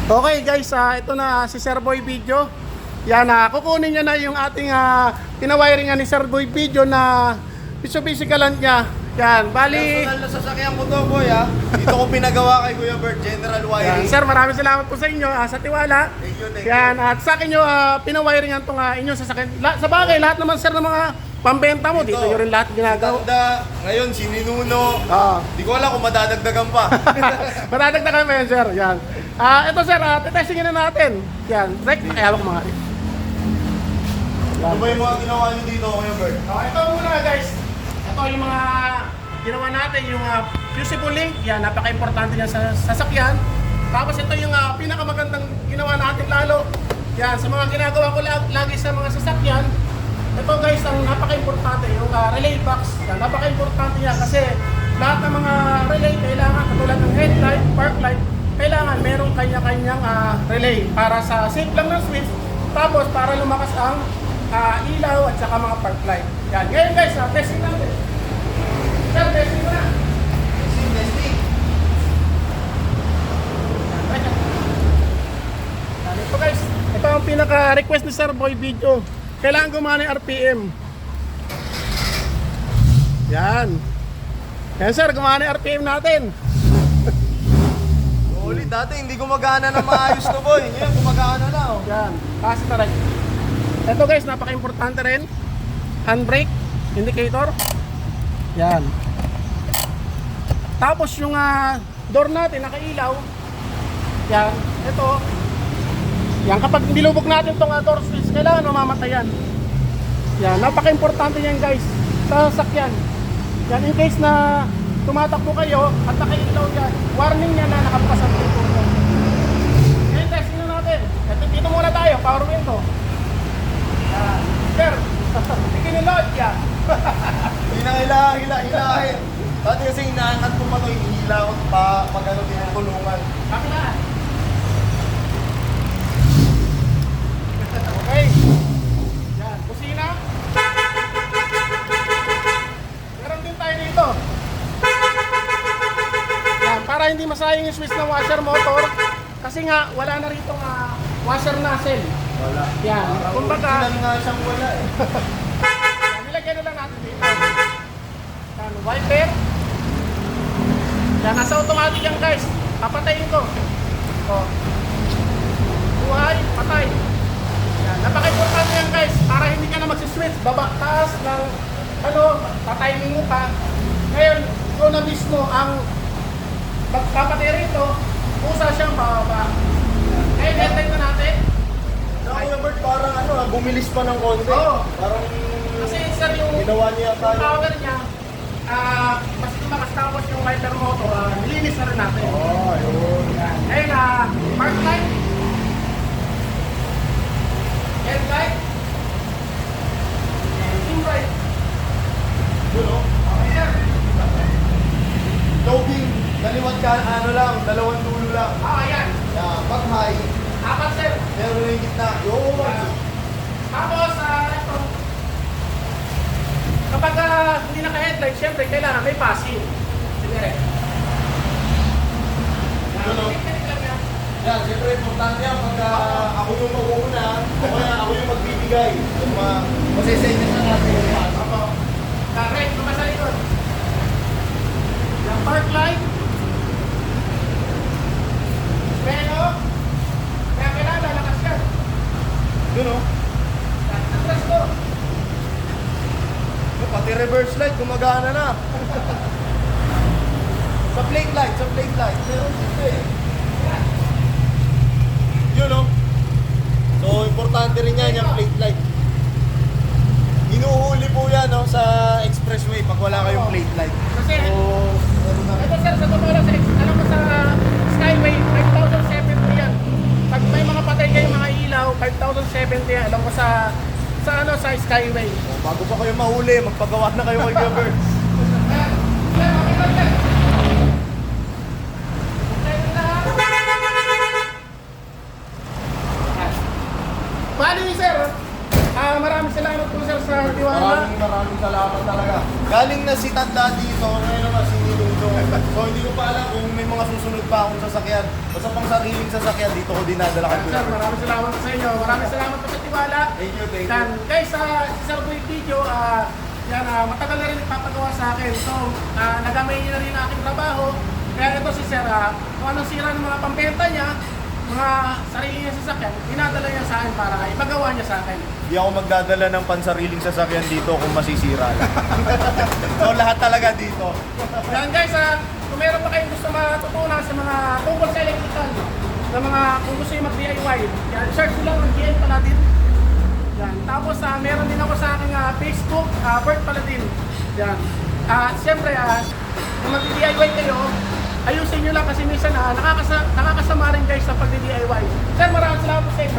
Okay guys, ito na si Sir Boy Video. Yan, kukunin niya na yung ating pinawiringan ni Sir Boy Video na Mitsubishi Galant niya. Yan, bali. Personal na sasakyan ko to, boy, ha. Dito ko pinagawa kay Kuya Bert, General Yan, Wiring. sir, maraming salamat po sa inyo sa tiwala. Thank you, thank Yan, at sa akin nyo pinawiringan itong inyong sasakyan. Sa bagay, lahat naman sir ng mga pambenta mo, dito nyo rin lahat ginagawa. Tanda, ngayon si Ninuno. Di ko alam kung madadagdagan pa. Matadagdagan mo yan, sir. Yan. Ito sir, testingin na natin. Yan, check. Ay, hawak mga. Ano ba yung mga ginawa nyo dito, Kuya Bert? Ito muna guys. Ito yung mga ginawa natin, yung fusible link. Yan, napaka-importante yan sa sasakyan. Tapos ito yung pinakamagandang ginawa natin lalo. Yan, sa mga ginagawa ko lagi sa mga sasakyan. Ito guys, ang napaka-importante, yung relay box. Yan, napaka-importante yan kasi lahat ng mga relay kailangan, katulad ng headlight, park light, kailangan merong kanya-kanyang relay para sa safe lang ng switch. Tapos para lumakas ang ilaw at saka mga park light. Yan, ngayon guys, testing natin. Sir, testing mo na. Testing. Yan, ito guys, ito ang pinaka-request ni Sir Boy Video. Kailangan gumana yung RPM. Yan. Yan sir, gumana yung RPM natin. Ulit, dati hindi gumagana na maayos to, boy. Ngayon, gumagana na, oh. Yan, kasi taray. Ito guys, napaka-importante rin. Handbrake, indicator. Yan. Tapos yung door natin, nakailaw. Yan, ito. Yan, kapag nilubog natin itong door switch, kailangan mamamatay yan. Yan, napaka-importante yan guys sa sasakyan. Yan, in case na tumatakbo kayo at nakailaw yan, warning yan na nakabukas ang pinto mo. Ngayon, testing na natin. Ito, dito muna tayo, power window. Yan, sir, ikinilod yan. Hilahin. Dati kasi inaangat ko pa to, hinihila ko pa pag ano din ang tulungan. Kami na. Okay. Yan, kusina. Meron din tayo dito. Yan, para hindi masayang yung switch ng washer motor. Kasi nga, wala na rito washer nozzle. Wala. Yan, kumbaga. Original nga siyang wala, eh. Yan, nilagyan na lang natin dito. Yan, wiper. Yan, nasa automatic yan guys. Papatayin ko. O. Buhay, patay. Yan, napaka-importante yan guys. Para hindi ka na magsiswitch, baba, taas ng tatiming mo pa. Ngayon, ikaw na mismo ang papatay rito, pusa siyang bababa. Ngayon, headlight na natin. Kuya Bert, parang bumilis pa ng konti. Oo. Parang Kasi sir, yung ginawa niya tayo. power niya, mas tumakas tapos yung wiper motor, nilinis na rin natin. Oh, ayun. Ngayon, park light, headlight, team right. Yun, oh. Okay sir. Low beam, kaliwat ka, dalawang dulo lang. Ayan. Pag high, Apat sir. meron na yung gitna. Yun. Tapos, ito. Kapag hindi naka-headlight, syempre kailangan may passing. Sige. Ano? Yan, siyempre importante yan pag ako yung mauuna, o kaya ako yung magbibigay. Yung masisenya na natin yung pass. Correct, lumasa likod. Yung park light. Pero, kaya kailangan lalakas yan. Yun, oh. Atras ko. Pati reverse light, gumagana na. Sa plate light. Meron dito eh. Yun, oh. So, importante rin yan, yung plate light. Inuhuli po yan, oh, sa expressway pag wala kayong plate light. Kasi, So, meron na. ito sir, sa totoo lang, alam mo sa Skyway, 5,070 yan. Pag may mga patay kayong mga ilaw, 5,070 yan. Alam mo sa Skyway. Bago pa kayo mahuli, magpagawa na kayo kay Gilbert. Bali sir, maraming salamat po sir sa tiwala. Maraming salamat talaga. Galing na si Tanda dito, ngayon naman si Niludo. So hindi ko pa alam kung may mga susunod pa akong sasakyan. Basta pang sariling sasakyan, dito ko dinadala kay Sir, Kuya Bert. maraming salamat sa inyo. Maraming salamat po sa tiwala. Thank you, thank you. Yan, guys, sa Sir Boy Video, matagal na rin nagpapagawa sa akin. So, nagamay niya na rin ang aking trabaho. Kaya ito si Sir, kung anong sira ng mga pambenta niya, mga sarili niya sasakyan, dinadala niya sa akin para ipagawa niya sa akin. Hindi ako magdadala ng pansariling sasakyan dito kung masisira lang. So lahat talaga dito. Yan guys, kung meron pa kayong gusto matutunan sa mga tungkol sa electrical, na mga kung gusto yung mag-DIY, yan, search nyo lang ang GN Paladin. Yan. Tapos meron din ako sa aking Facebook, Bert Paladin. Yan. Siyempre, kung mag-DIY kayo, ayusin nyo lang kasi minsan nakakasama rin guys sa pag-DIY. Sir, maraming salamat po sa inyo.